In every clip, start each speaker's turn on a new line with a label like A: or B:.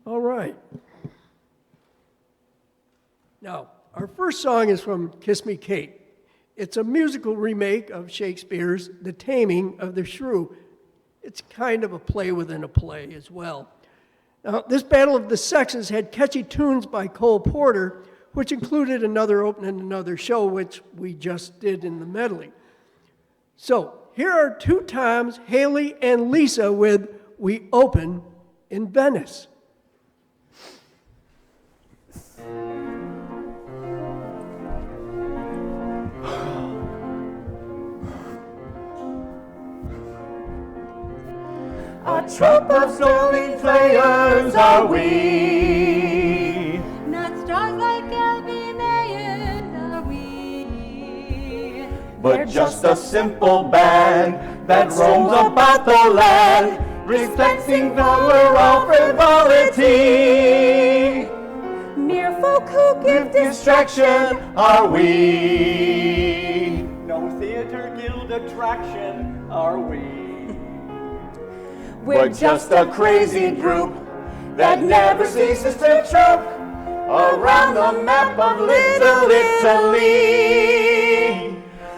A: All right. Now, our first song is from Kiss Me Kate. It's a musical remake of Shakespeare's The Taming of the Shrew. It's kind of a play within a play as well. Now, this Battle of the Sexes had catchy tunes by Cole Porter, which included Another Opening, Another Show, which we just did in the medley. So, here are two times Haley and Lisa with We Open in Venice.
B: A troupe of strolling players are we.
C: Not stars like L.B. Mayers are we.
B: But just a simple band that roams about the land, respecting our all frivolity.
C: Mere folk who give
B: Distraction are we.
D: No theater guild attraction are we.
B: We're just a crazy group that never ceases to troop around the map of Little Italy.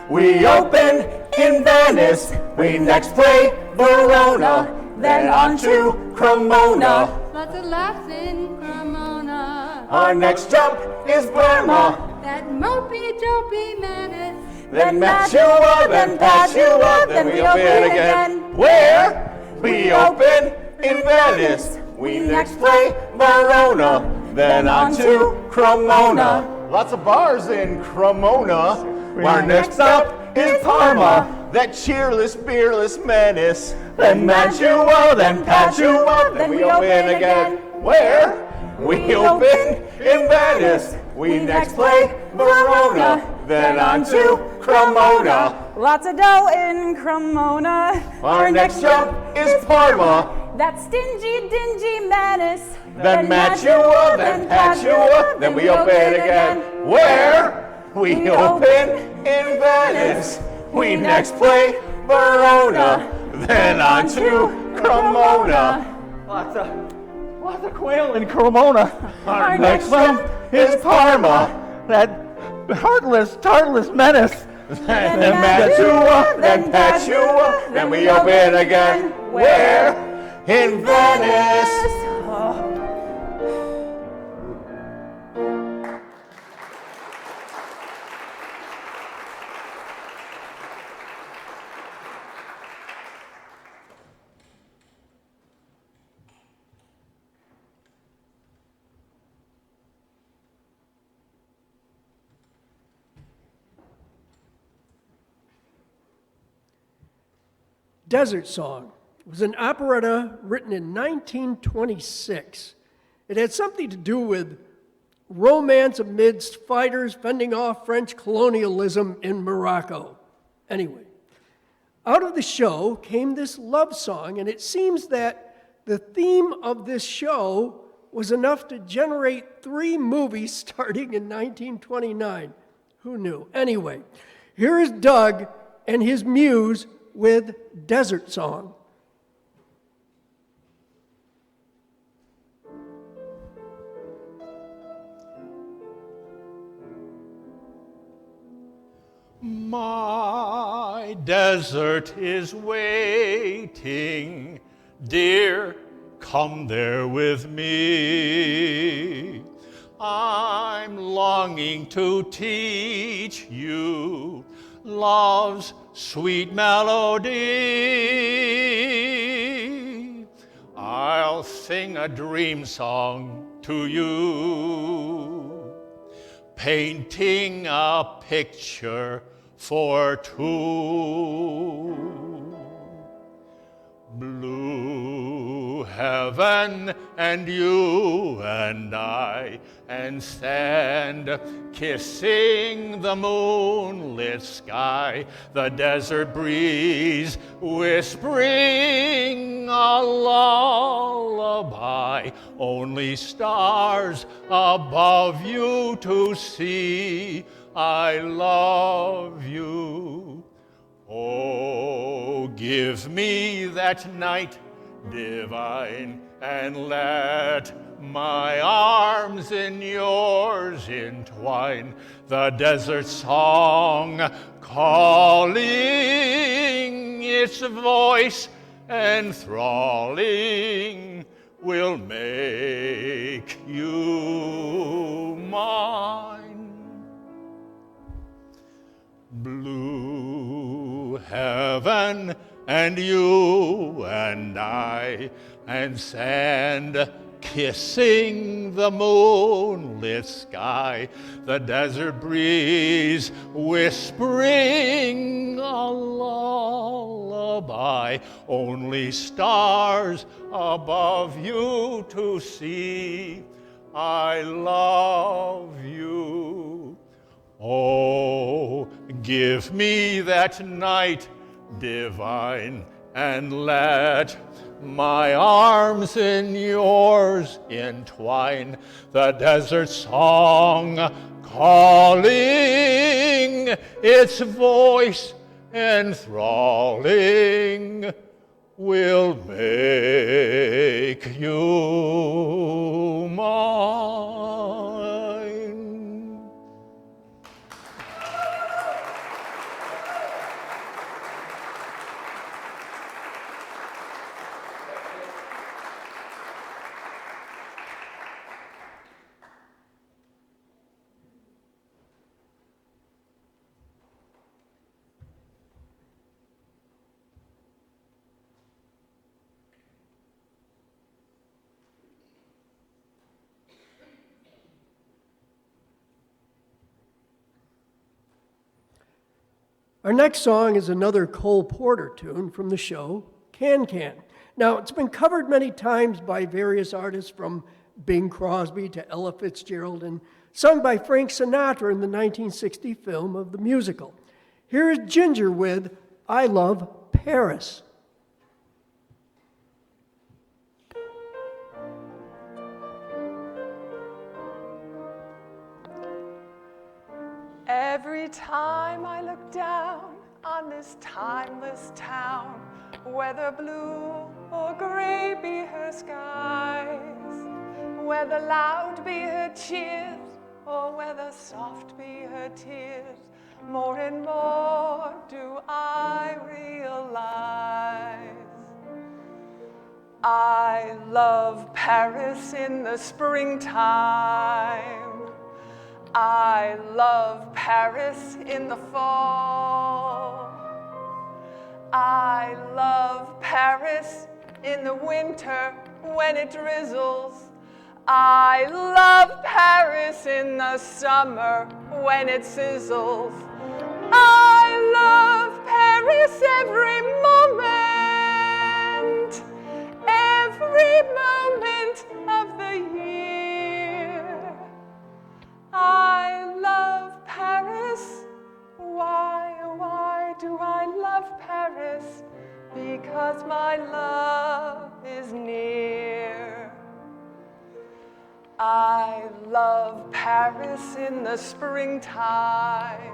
B: We open in Venice, we next play Verona, then on to Cremona.
C: Lots of laughs in Cremona.
B: Our next jump is Parma,
C: That mopey, dopey menace.
B: then Mantua, then Padua, then we open again. Where? We open in Venice. We next play Verona, then on to Cremona. Lots of bars in Cremona. Our next stop is Parma, that cheerless, beerless menace. Then Mantua, then Padua, then we open again. Where? We open in Venice. We next play Verona, then on to Cremona.
E: Lots of dough in Cremona.
B: Our next jump is Parma,
E: That stingy, dingy menace.
B: then Mantua, then Padua, then we open again. Where? We open in Venice. We next play Verona, then on to Cremona.
D: Lots of quail in Cremona.
B: Our next jump is Parma,
D: That heartless, tartless menace.
B: then Mantua, then Padua, then we open again. Where? In Venice.
A: Desert Song was an operetta written in 1926. It had something to do with romance amidst fighters fending off French colonialism in Morocco. Anyway, out of the show came this love song, and it seems that the theme of this show was enough to generate 3 movies starting in 1929. Who knew? Anyway, here is Doug and his muse with Desert Song.
F: My desert is waiting, dear, come there with me. I'm longing to teach you love's sweet melody. I'll sing a dream song to you, painting a picture for two. Blue heaven and you and I, and sand kissing the moonlit sky, the desert breeze whispering a lullaby, only stars above you to see. I love you. Oh, give me that night divine, and let my arms in yours entwine, the desert song calling, its voice enthralling will make you mine. Blue heaven and you and I, and sand kissing the moonlit sky, the desert breeze whispering a lullaby, only stars above you to see. I love you. Oh, give me that night divine, and let my arms in yours entwine, the desert song calling, its voice enthralling will make you mine.
A: Our next song is another Cole Porter tune from the show, Can Can. Now, it's been covered many times by various artists from Bing Crosby to Ella Fitzgerald and sung by Frank Sinatra in the 1960 film of the musical. Here is Ginger with I Love Paris.
E: Every time I look down on this timeless town, whether blue or gray be her skies, whether loud be her cheers or whether soft be her tears, more and more do I realize I love Paris in the springtime. I love Paris in the fall. I love Paris in the winter when it drizzles. I love Paris in the summer when it sizzles. I love Paris every moment of the year. I love Paris. Why do I love Paris? Because my love is near. I love Paris in the springtime.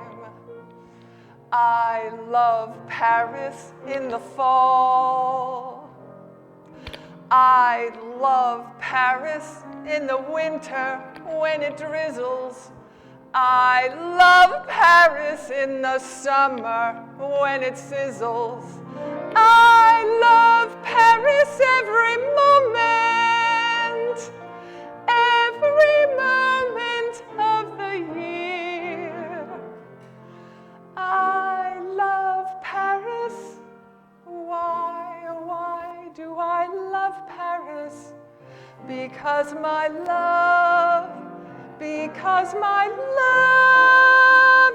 E: I love Paris in the fall. I love Paris in the winter when it drizzles. I love Paris in the summer when it sizzles. I love Paris every moment of the year. I love Paris. Why do I love Paris? Because my love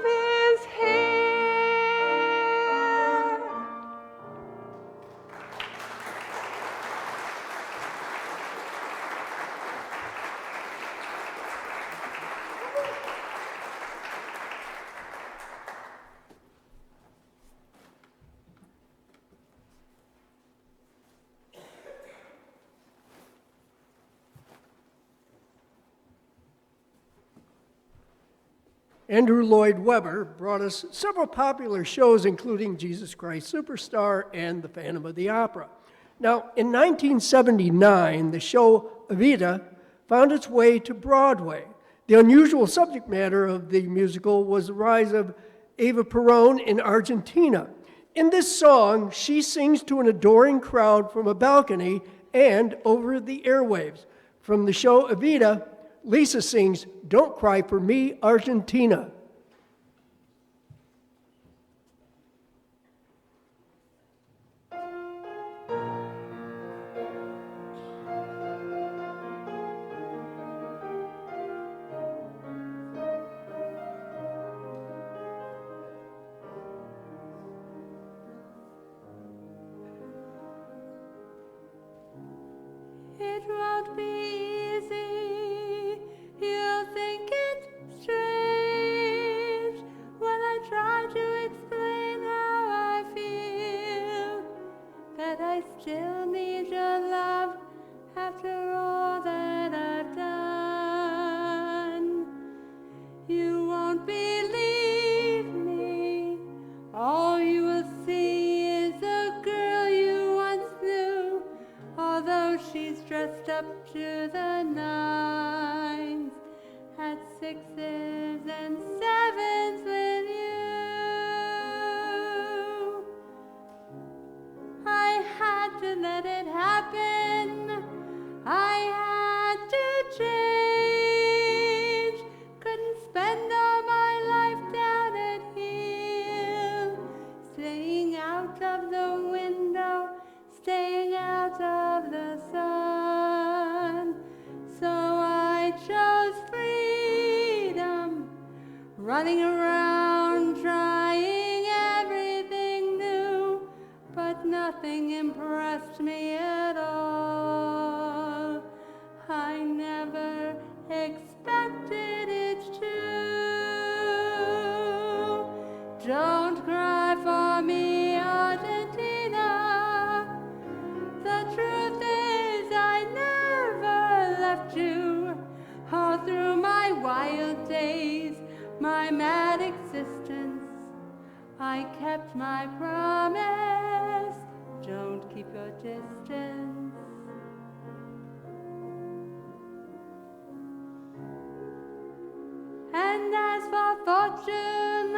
E: is here.
A: Andrew Lloyd Webber brought us several popular shows, including Jesus Christ Superstar and The Phantom of the Opera. Now, in 1979, the show Evita found its way to Broadway. The unusual subject matter of the musical was the rise of Eva Perón in Argentina. In this song, she sings to an adoring crowd from a balcony and over the airwaves. From the show Evita, Lisa sings, "Don't Cry for Me, Argentina."
C: It won't be easy. You'll think it strange when I try to explain how I feel. That I still need your love after all that I've done. You won't believe me. All you will see is a girl you once knew. Although she's dressed up to the nines, had sixes and sevens with you. I had to let it happen. I had to change. Couldn't spend all my life down at heel, staying out of the window, staying out of the sun. So I chose freedom, running around trying everything new, but nothing impressed me at all. I never expected it to. Don't cry for me, Argentina. The truth is I never left you. All through my wild days, my mad existence, I kept my promise. Don't keep your distance. And as for fortune,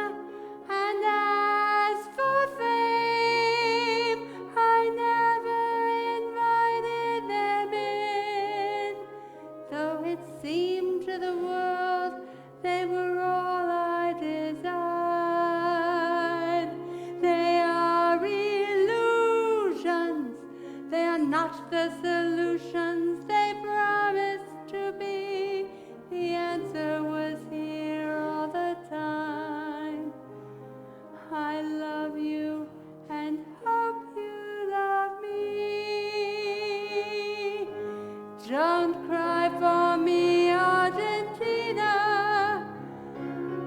C: and as for fame, I never invited them in, though it seemed to the world they were all I desired. They are illusions, they are not the solutions they promised to be. The answer was here all the time. I love you and hope you love me. Don't cry for me, Argentina.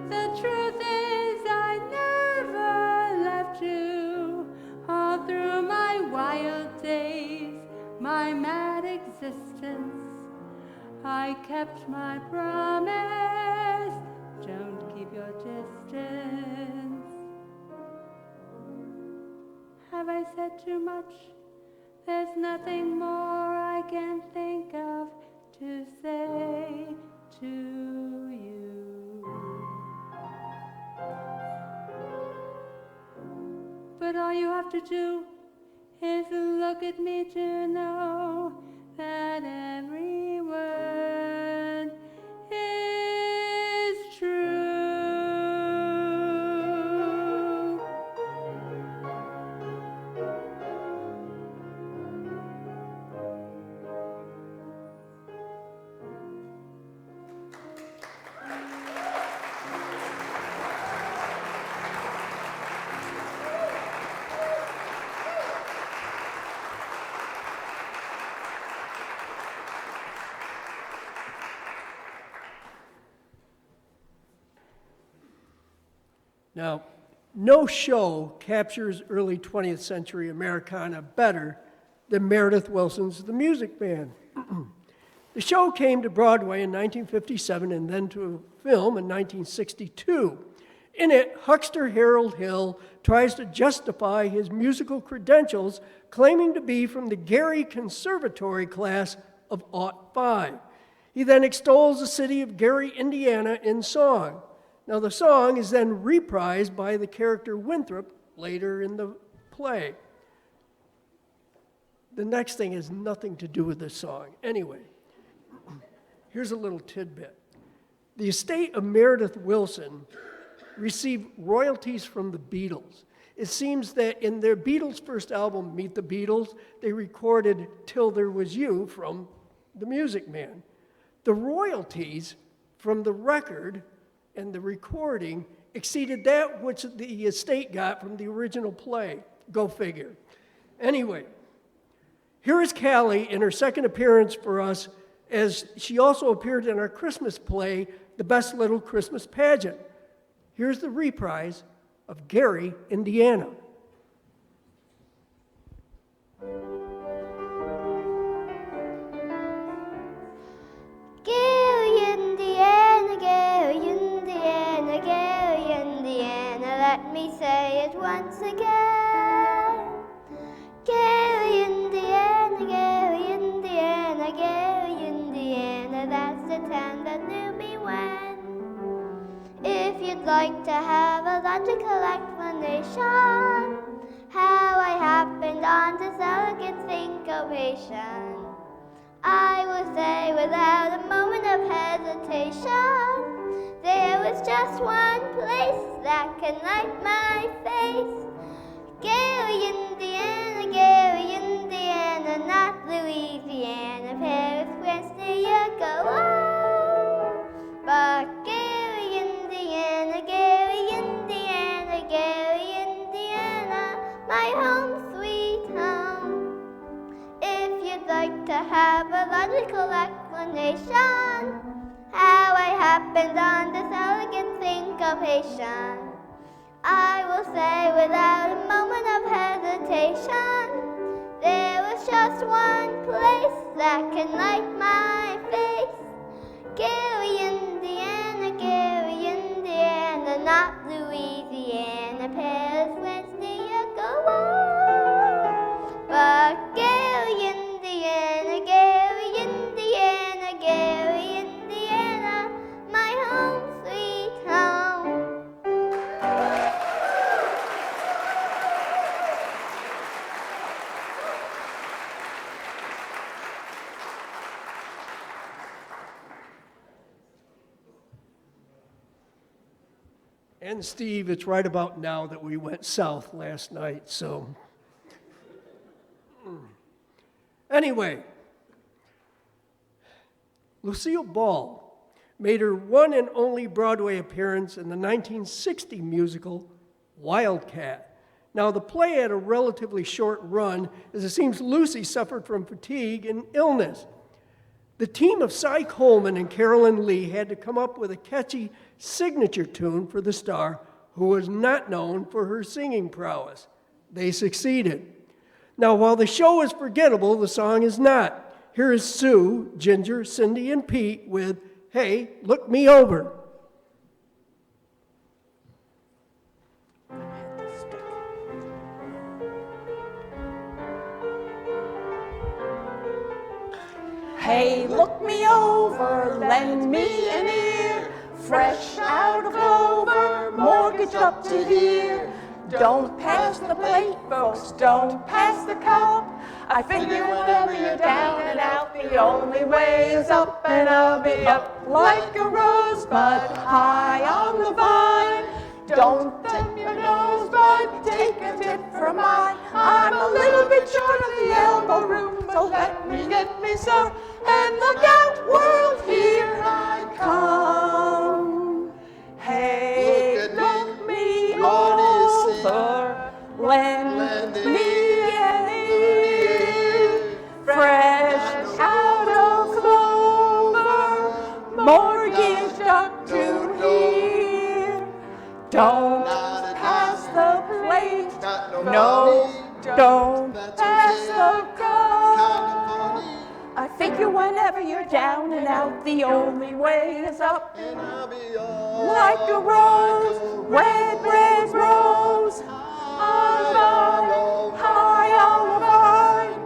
C: The truth is I never left you. All through my wild days, my mad existence, I kept my promise. Don't keep your distance. Have I said too much? There's nothing more I can think of to say to you. But all you have to do is look at me to know that every word is true.
A: Now, no show captures early 20th century Americana better than Meredith Willson's The Music Man. The show came to Broadway in 1957 and then to a film in 1962. In it, huckster Harold Hill tries to justify his musical credentials, claiming to be from the Gary Conservatory class of '05. He then extols the city of Gary, Indiana in song. Now, the song is then reprised by the character Winthrop later in the play. The next thing has nothing to do with this song. Anyway, here's a little tidbit. The estate of Meredith Willson received royalties from the Beatles. It seems that in their Beatles' first album, Meet the Beatles, they recorded Till There Was You from The Music Man. The royalties from the record and the recording exceeded that which the estate got from the original play. Go figure. Anyway, here is Callie in her second appearance for us, as she also appeared in our Christmas play, The Best Little Christmas Pageant. Here's the reprise of Gary, Indiana.
G: Gary, Indiana, Gary, Indiana, Gary, Indiana, let me say it once again. Gary, Indiana, Gary, Indiana, Gary, Indiana, that's the town that knew me when. If you'd like to have a logical explanation, how I happened on this elegant syncopation, I will say without a moment of hesitation, there was just one place that can light my face. Gary, Indiana, Gary, Indiana, not Louisiana, Paris, France, New York, oh, but Gary, Indiana, Gary, Indiana, Gary, Indiana, my home, sweet home. If you'd like to have a logical explanation, how I happened on this elegant syncopation, I will say without a moment of hesitation, there was just one place that can light my face. Gary, Indiana, Gary, Indiana, not Louisiana, Paris, France, New York, oh, but Gary, Indiana, Gary, Indiana, Gary, Indiana, my home, sweet home.
A: And Steve, it's right about now that we went south last night, so. Anyway, Lucille Ball made her one and only Broadway appearance in the 1960 musical Wildcat. Now, the play had a relatively short run, as it seems Lucy suffered from fatigue and illness. The team of Cy Coleman and Carolyn Lee had to come up with a catchy signature tune for the star, who was not known for her singing prowess. They succeeded. Now, while the show is forgettable, the song is not. Here is Sue, Ginger, Cindy, and Pete with Hey, Look Me Over.
H: Hey, look me over, lend me an ear, fresh out of clover, mortgage up to here. Don't pass the plate, folks, don't pass the cup. I figure whenever you're down and out, the only way is up, and I'll be up like a rosebud high on the vine. Don't tip your nose, bud, take a tip from mine. I'm a little bit short of the elbow room, so let me get me some. And look out, world, here I come. Hey, look me over, lend me an ear, fresh out of clover, mortgage up to here. Don't pass the plate, no, don't pass the cup. I figure whenever you're down and out, the only way is up. Like a rose, red, red rose, on a vine, high on a vine.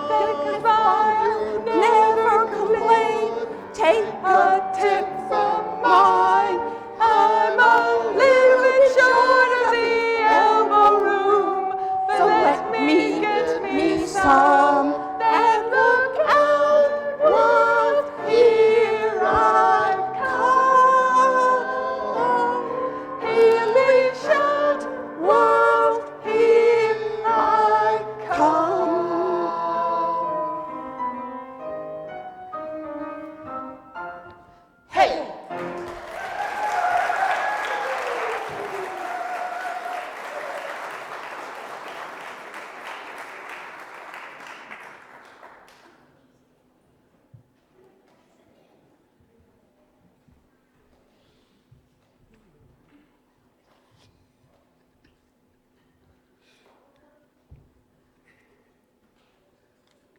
H: Thick as vine, never complain. Take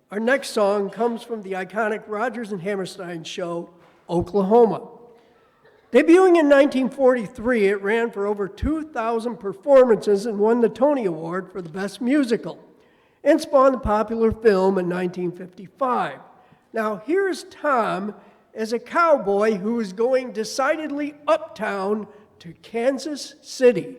A: Our next song comes from the iconic Rodgers and Hammerstein show, Oklahoma. Debuting in 1943, it ran for over 2,000 performances and won the Tony Award for the Best Musical, and spawned the popular film in 1955. Now, here's Tom as a cowboy who is going decidedly uptown to Kansas City.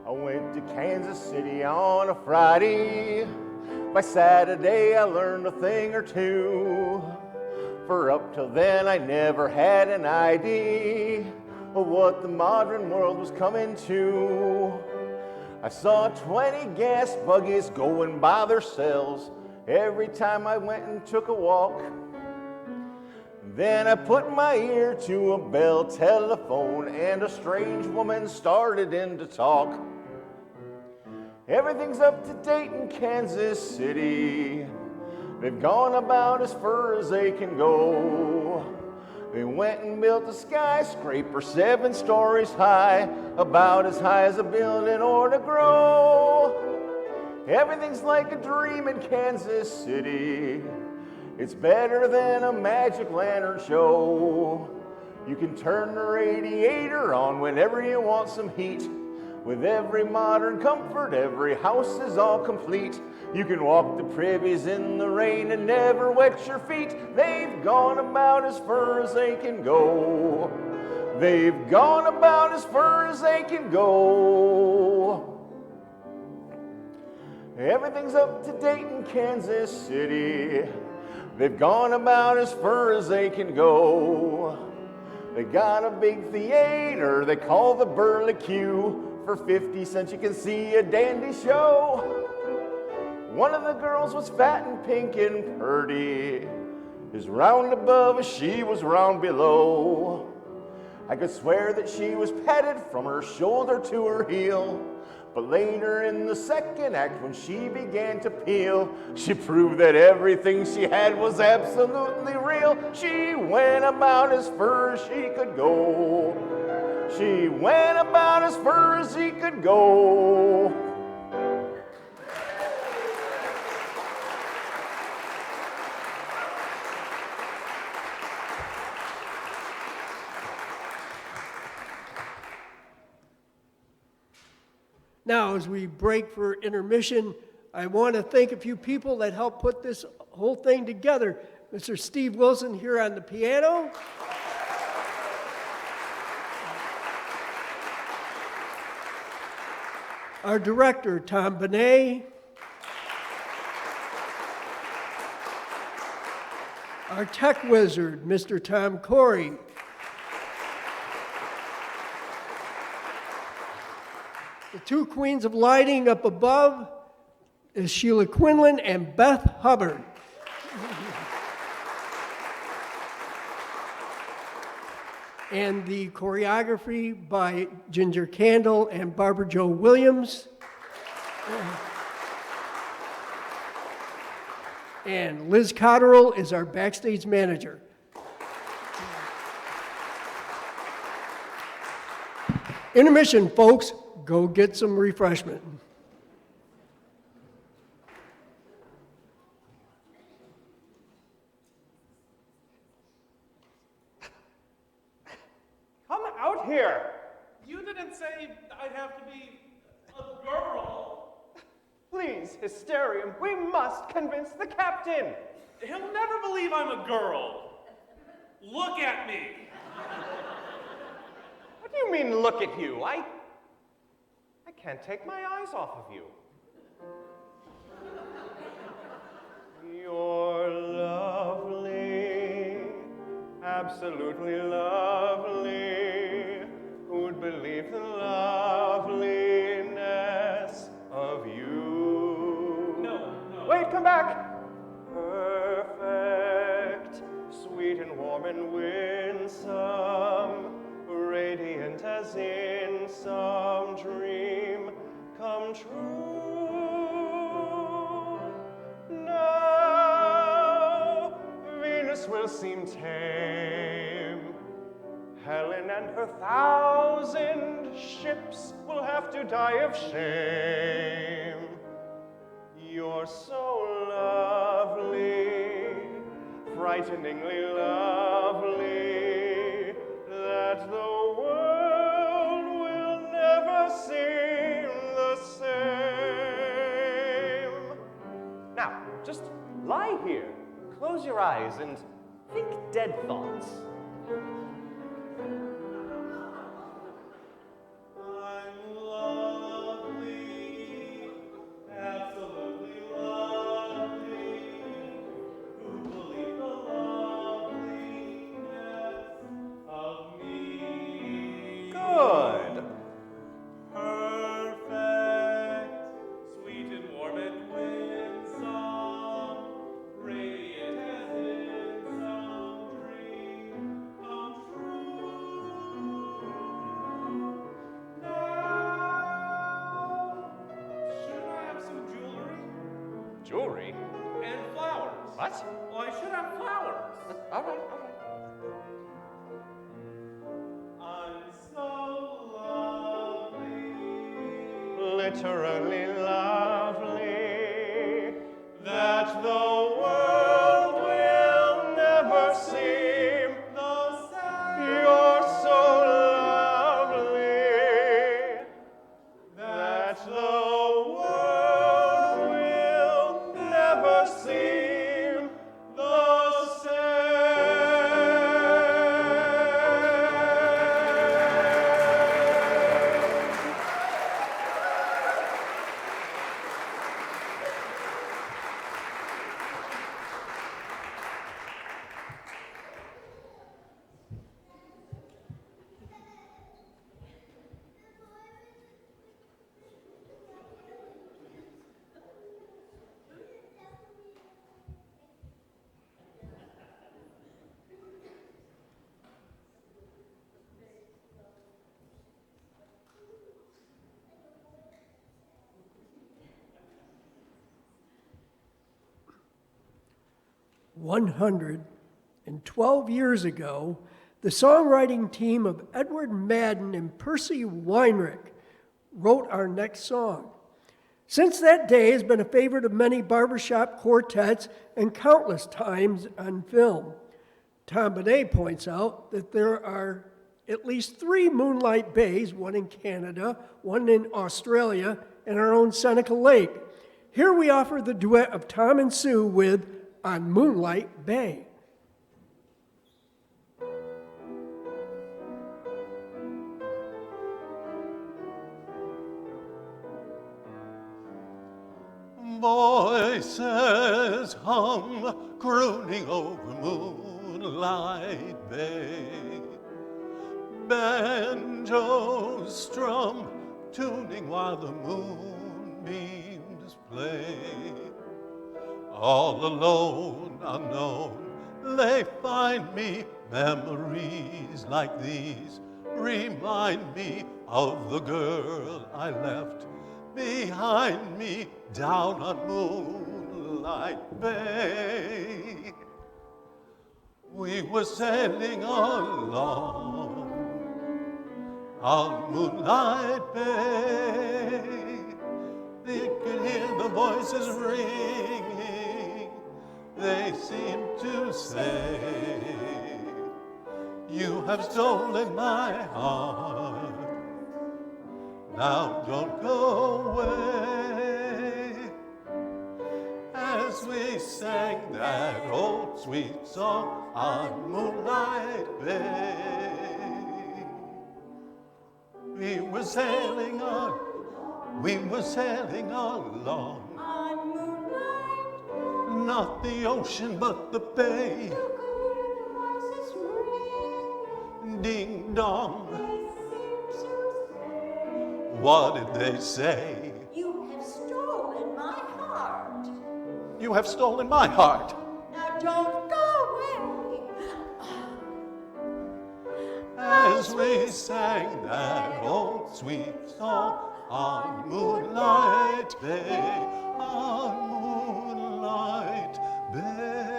B: I went to Kansas City on a Friday. By Saturday I learned a thing or two. For up till then I never had an idea of what the modern world was coming to. I saw 20 gas buggies going by themselves every time I went and took a walk. Then I put my ear to a Bell telephone and a strange woman started in to talk. Everything's up to date in Kansas City. They've gone about as far as they can go. They went and built a skyscraper 7 stories high, about as high as a building ought to grow. Everything's like a dream in Kansas City. It's better than a magic lantern show. You can turn the radiator on whenever you want some heat. With every modern comfort, every house is all complete. You can walk the privies in the rain and never wet your feet. They've gone about as far as they can go. They've gone about as far as they can go. Everything's up to date in Kansas City. They've gone about as far as they can go. They got a big theater they call the Burlicue. For 50 cents you can see a dandy show. One of the girls was fat and pink and purty, as round above as she was round below. I could swear that she was padded from her shoulder to her heel. But later in the second act, when she began to peel, she proved that everything she had was absolutely real. She went about as far as she could go. She went about as far as she could go.
A: Now, as we break for intermission, I want to thank a few people that helped put this whole thing together. Mr. Steve Wilson here on the piano. Our director, Tom Benet. Our tech wizard, Mr. Tom Corey. The 2 queens of lighting up above is Sheila Quinlan and Beth Hubbard. And the choreography by Ginger Candle and Barbara Jo Williams. And Liz Cotterill is our backstage manager. Intermission, folks. Go get some refreshment.
D: Come out here.
I: You didn't say I'd have to be a girl.
D: Please, Hysterium, we must convince the captain.
I: He'll never believe I'm a girl. Look at me.
D: What do you mean, look at you? I can't take my eyes off of you. You're lovely, absolutely lovely. Who'd believe the loveliness of you?
I: No.
D: Wait, come back. Perfect, sweet and warm and winsome, radiant as in some dream come true. Now Venus will seem tame,
B: Helen and her 1,000 ships will have to die of shame. You're so lovely, frighteningly lovely, that the world will never seem the same. Now, just lie here, close your eyes, and think dead thoughts.
I: I'm lovely, absolutely lovely. Who believe the loveliness of me?
B: Good.
I: Perfect, sweet and warm and winsome, radiant as in some dream come true. Now, should I have some jewelry
B: Jewelry?
I: and flowers?
B: What?
I: Well, I should have flowers.
B: All right.
I: I'm so lovely.
B: Literally lovely, that the world will never seem
I: The same.
B: you're so lovely, that the world will never seem the same.
A: $112 ago, the songwriting team of Edward Madden and Percy Weinrich wrote our next song. Since that day, has been a favorite of many barbershop quartets and countless times on film. Tom Bonet points out that there are at least 3 Moonlight Bays, one in Canada, one in Australia, and our own Seneca Lake. Here we offer the duet of Tom and Sue with On Moonlight Bay.
F: Voices hum, crooning over Moonlight Bay. Banjos strum, tuning while the moonbeams play. All alone, unknown, they find me. Memories like these remind me of the girl I left behind me down on Moonlight Bay. We were sailing along on Moonlight Bay. They could hear the voices ringing. They seemed to say, you have stolen my heart. Now don't go away. As we sang that old sweet song on Moonlight Bay, we were sailing along
H: On Moonlight,
F: not the ocean but the bay.
H: the cool voices ring.
F: Ding dong,
H: They seem to say,
F: what did they say?
H: you have stolen my heart.
F: You have stolen my heart.
H: Now don't go away.
F: As we sang that old sweet song on Moonlight Bay, on Moonlight Bay.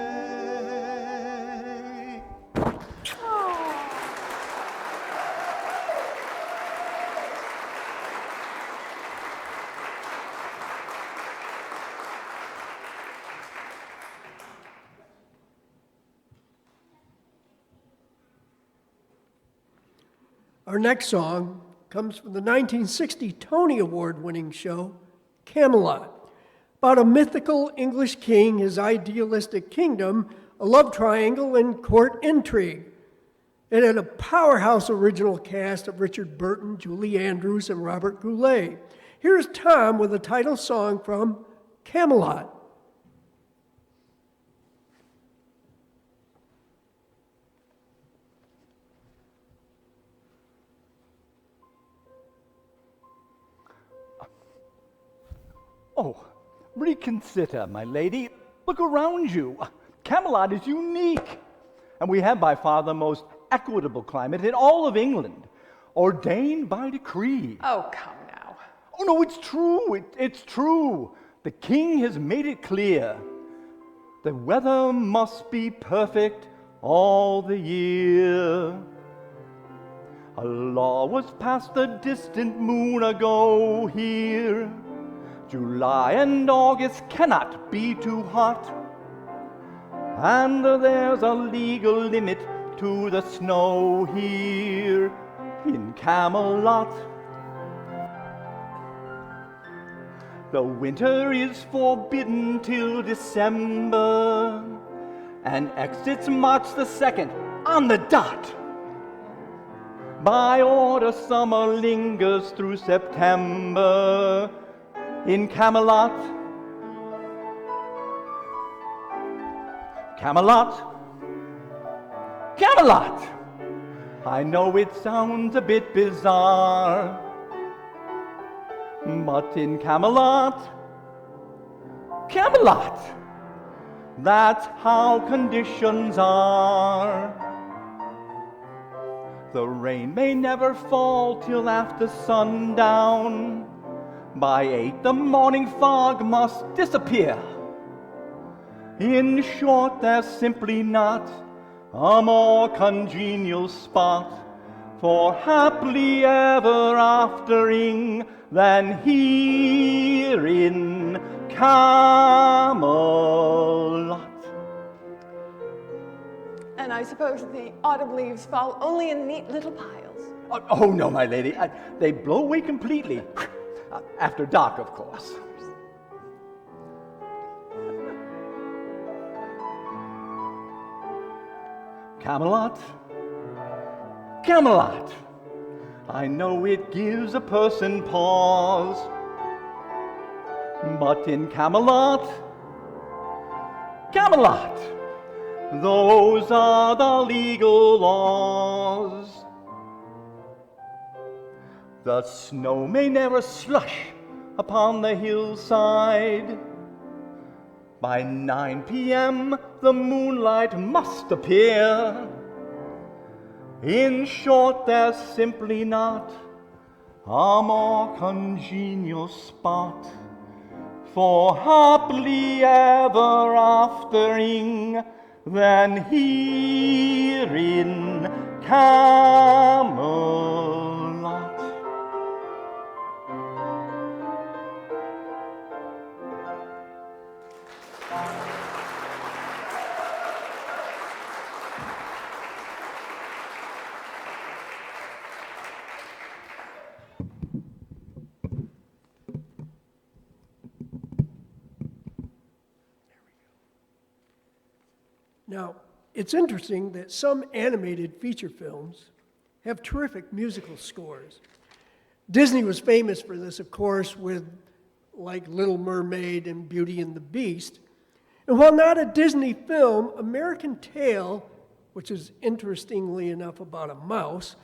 A: Our next song comes from the 1960 Tony Award-winning show, Camelot, about a mythical English king, his idealistic kingdom, a love triangle, and court intrigue. It had a powerhouse original cast of Richard Burton, Julie Andrews, and Robert Goulet. Here's Tom with the title song from Camelot.
J: Oh, reconsider, my lady. Look around you. Camelot is unique. And we have by far the most equitable climate in all of England, ordained by decree.
E: Oh, come now.
J: Oh, no, it's true. It's true. The king has made it clear. The weather must be perfect all the year. A law was passed a distant moon ago here. July and August cannot be too hot. And there's a legal limit to the snow here in Camelot. The winter is forbidden till December, and exits March the 2nd on the dot. By order, summer lingers through September in Camelot. Camelot. Camelot! I know it sounds a bit bizarre, but in Camelot, Camelot, that's how conditions are. The rain may never fall till after sundown. By 8 the morning fog must disappear. In short, there's simply not a more congenial spot for happily ever aftering than here in Camelot.
E: And I suppose the autumn leaves fall only in neat little piles.
J: Oh no, my lady. They blow away completely. After dark, of course. Camelot. Camelot. I know it gives a person pause, but in Camelot, Camelot, those are the legal laws. The snow may never slush upon the hillside. By 9 p.m. the moonlight must appear. In short, there's simply not a more congenial spot for happily ever aftering than here in Camelot.
A: Now, it's interesting that some animated feature films have terrific musical scores. Disney was famous for this, of course, with like Little Mermaid and Beauty and the Beast. And while not a Disney film, American Tail, which is interestingly enough about a mouse,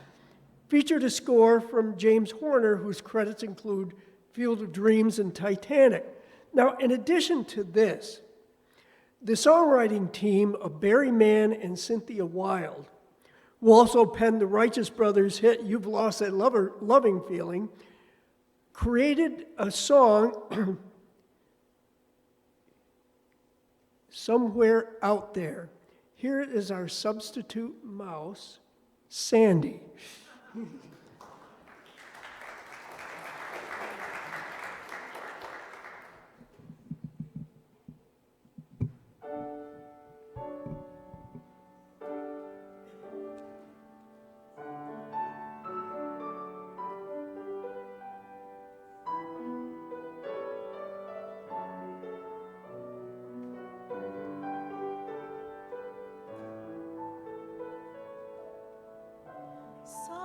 A: featured a score from James Horner, whose credits include Field of Dreams and Titanic. Now, in addition to this, the songwriting team of Barry Mann and Cynthia Wilde, who also penned the Righteous Brothers hit You've Lost That Loving Feeling, created a song, Somewhere Out There. Here is our substitute mouse, Sandy.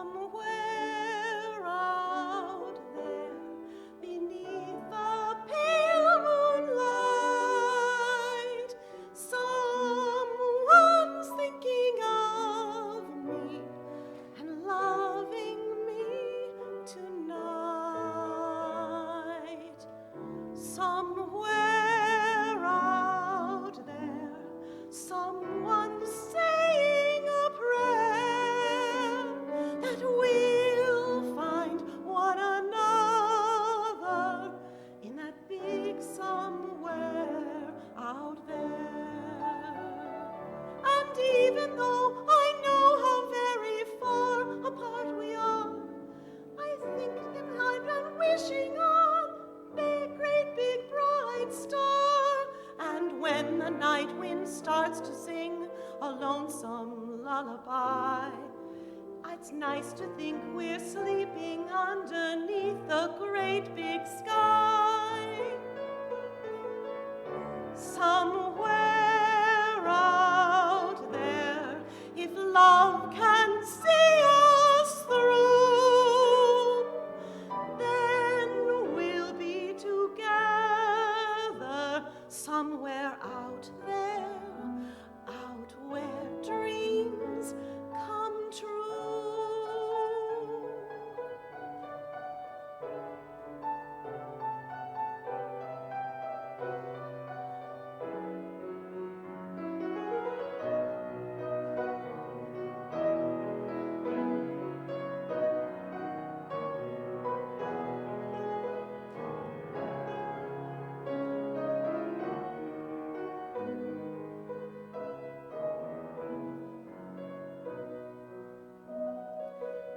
H: Somewhere out there beneath the pale moonlight, someone's thinking of me and loving me tonight. Somewhere out there, someone's saying a prayer that we'll find one another in that big somewhere out there. And even though I know how very far apart we are, I think that I've been wishing on a great big bright star. And when the night wind starts to sing a lonesome lullaby, it's nice to think we're sleeping underneath the great big sky. Somewhere out there, if love can see us through, then we'll be together somewhere out there, out where dreams come true.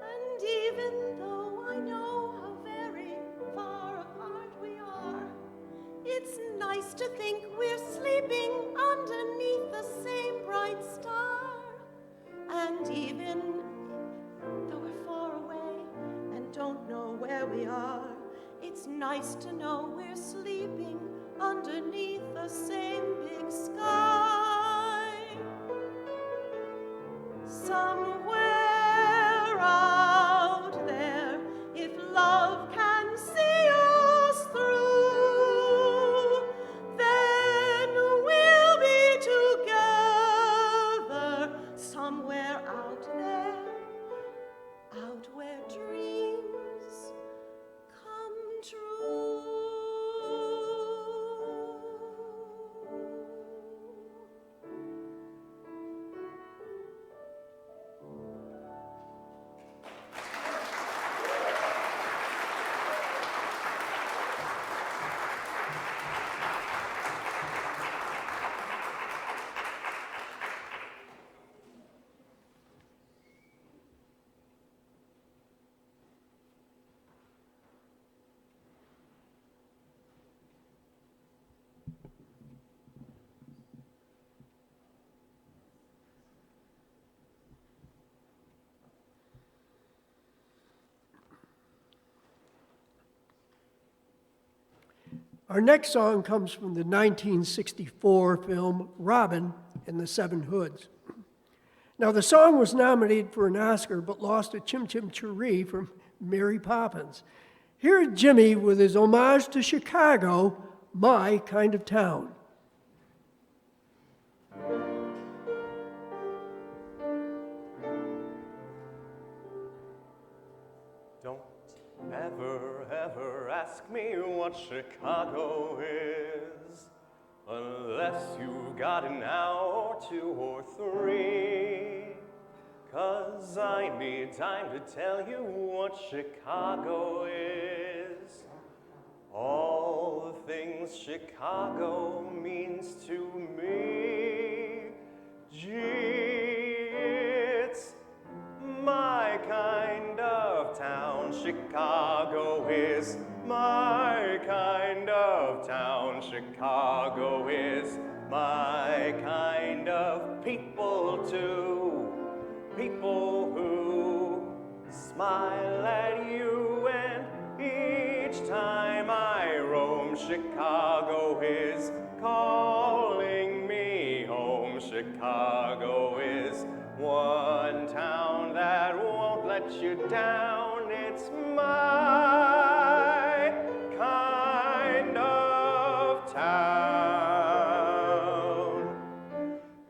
H: And even though I know how very far apart we are, it's nice to think we're sleeping underneath the same bright star. And even though we're far away and don't know where we are, it's nice to know we're sleeping underneath the same big sky. Somewhere out there, if love can see us through, then we'll be together somewhere out there, out where dreams come true.
A: Our next song comes from the 1964 film Robin and the Seven Hoods. Now, the song was nominated for an Oscar but lost to Chim Chim Cheree from Mary Poppins. Here's Jimmy with his homage to Chicago, My Kind of Town.
B: Don't ever ask me what Chicago is, unless you got an hour or 2 or 3. 'Cause I need time to tell you what Chicago is. All the things Chicago means to me. Gee, it's my kind of town. Chicago is my kind of town. Chicago is my kind of people too. People who smile at you, and each time I roam, Chicago is calling me home. Chicago is one town that won't
D: let you down. It's my kind of town.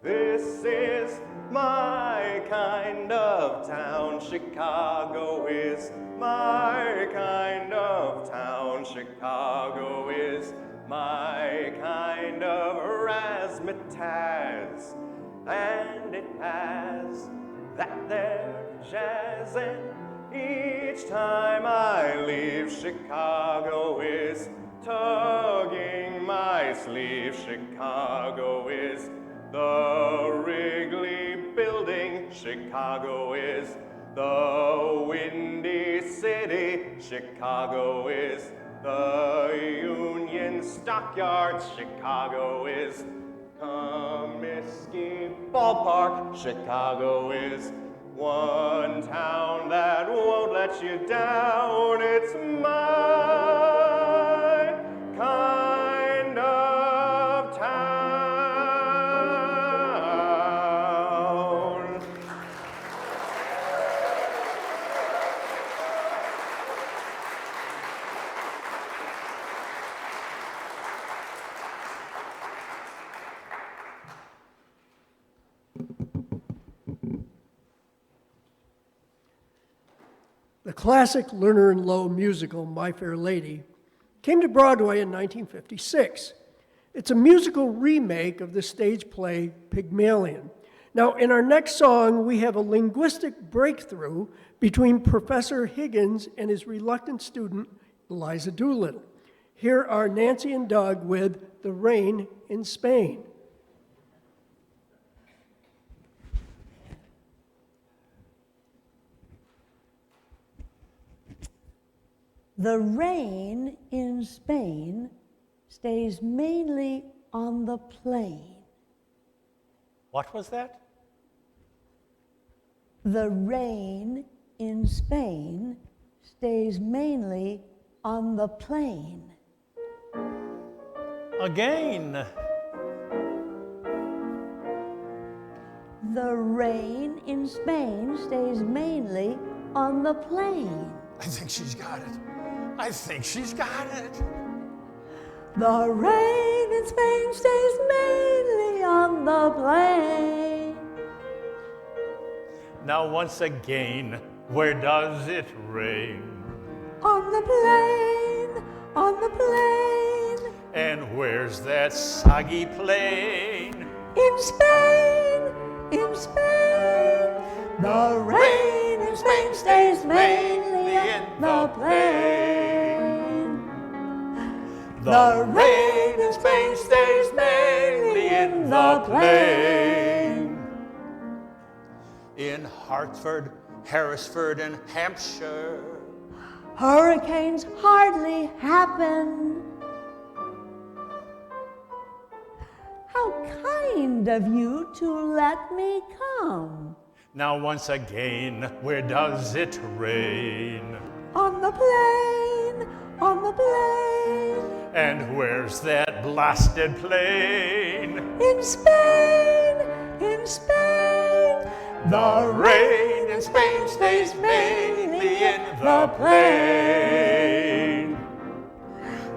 D: This is my kind of town. Chicago is my kind of town. Chicago is my kind of razzmatazz. And it has that there jazz, and each time I leave, Chicago is tugging my sleeve. Chicago is the Wrigley Building. Chicago is the Windy City. Chicago is the Union Stockyards. Chicago is Comiskey Ballpark. Chicago is one town that won't let you down. It's my kind of town.
A: The classic Lerner and Loewe musical, My Fair Lady, came to Broadway in 1956. It's a musical remake of the stage play Pygmalion. Now, in our next song, we have a linguistic breakthrough between Professor Higgins and his reluctant student, Eliza Doolittle. Here are Nancy and Doug with The Rain in Spain.
K: The rain in Spain stays mainly on the plain.
F: What was that?
K: The rain in Spain stays mainly on the plain.
F: Again.
K: The rain in Spain stays mainly on the plain.
F: I think she's got it. I think she's got it.
K: The rain in Spain stays mainly on the plain.
F: Now once again, where does it rain?
K: On the plain, on the plain.
F: And where's that soggy plain?
K: In Spain, in Spain. The rain in Spain stays mainly in the plain.
F: The rain in Spain stays mainly in the plain. In Hartford, Harrisford, and Hampshire,
K: hurricanes hardly happen. How kind of you to let me come.
F: now once again, where does it rain?
K: On the plain, on the plain.
F: And where's that blasted plane?
K: In Spain, in Spain.
F: The rain in Spain stays mainly in the plain.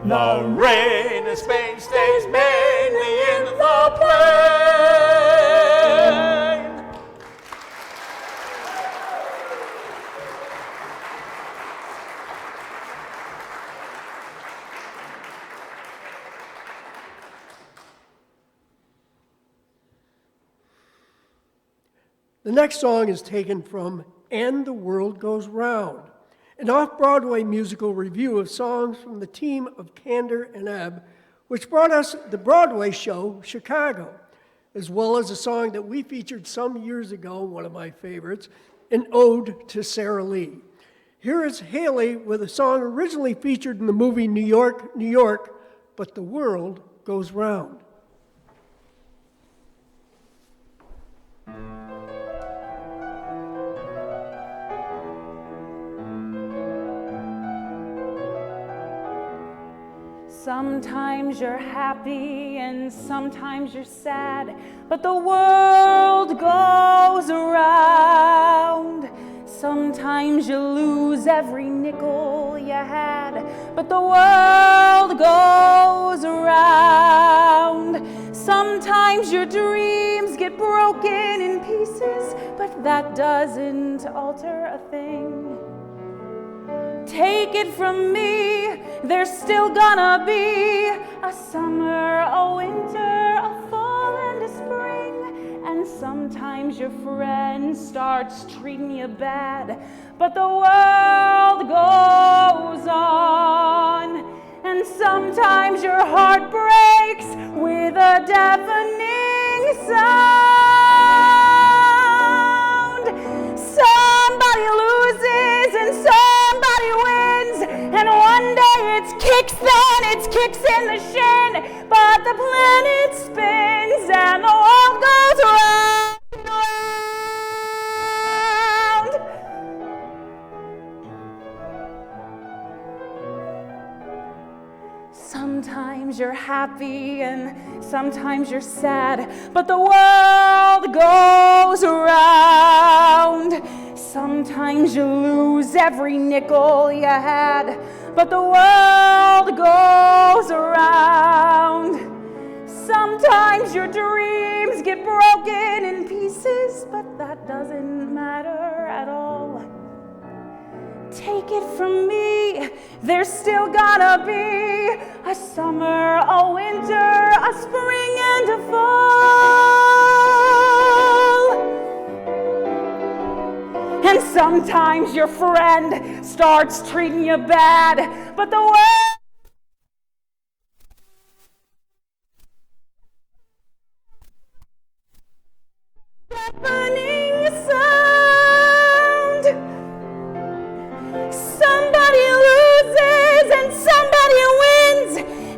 F: The rain in Spain stays mainly in the plain.
A: The next song is taken from And the World Goes Round, an off-Broadway musical review of songs from the team of Candor and Ebb, which brought us the Broadway show, Chicago, as well as a song that we featured some years ago, one of my favorites, an ode to Sara Lee. Here is Haley with a song originally featured in the movie New York, New York, but the world goes round.
C: Sometimes you're happy and sometimes you're sad, but the world goes around.
H: Sometimes you lose every nickel you had, but the world goes around. Sometimes your dreams get broken in pieces, but that doesn't alter a thing. Take it from me, there's still gonna be a summer, a winter, a fall, and a spring. And sometimes your friend starts treating you bad, but the world goes on. And sometimes your heart breaks with a deafening sound. Somebody loses and somebody wins, and one day it's kicks, then it's kicks in the shin, but the planet spins and the world goes round and round. Sometimes you're happy and sometimes you're sad, but the world goes around. Sometimes you lose every nickel you had, but the world goes around. Sometimes your dreams get broken in pieces, but that doesn't matter at all. Take it from me, there's still gonna be a summer, a winter, a spring, and a fall. And sometimes your friend starts treating you bad, but the world deafening sound. Somebody loses and somebody wins,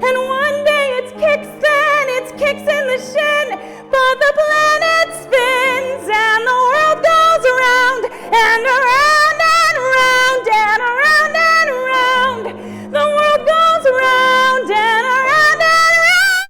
H: and one day it's kicks, then it's kicks in the shin, but the planet spins and the world goes around and around and around and around and around. The world goes around and around and around.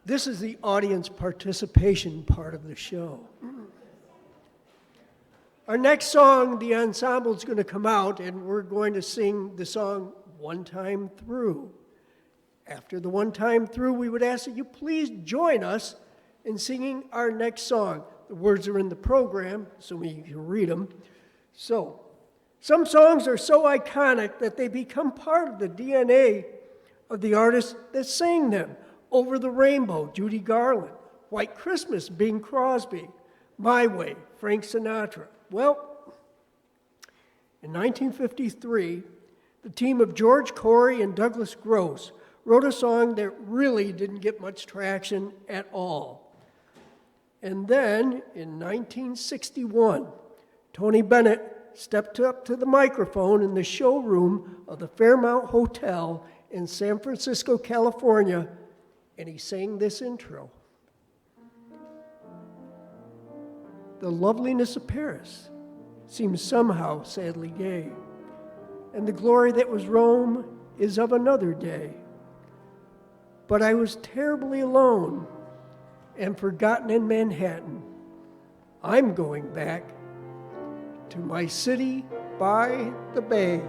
A: This is the audience participation part of the show. Our next song, the ensemble is going to come out, and we're going to sing the song One Time Through. After the One Time Through, we would ask that you please join us in singing our next song. The words are in the program, so you can read them. So, some songs are so iconic that they become part of the DNA of the artists that sang them. Over the Rainbow, Judy Garland. White Christmas, Bing Crosby. My Way, Frank Sinatra. Well, in 1953, the team of George Corey and Douglas Gross wrote a song that really didn't get much traction at all. And then, in 1961, Tony Bennett stepped up to the microphone in the showroom of the Fairmount Hotel in San Francisco, California, and he sang this intro. The loveliness of Paris seems somehow sadly gay, and the glory that was Rome is of another day. But I was terribly alone and forgotten in Manhattan. I'm going back to my city by the bay.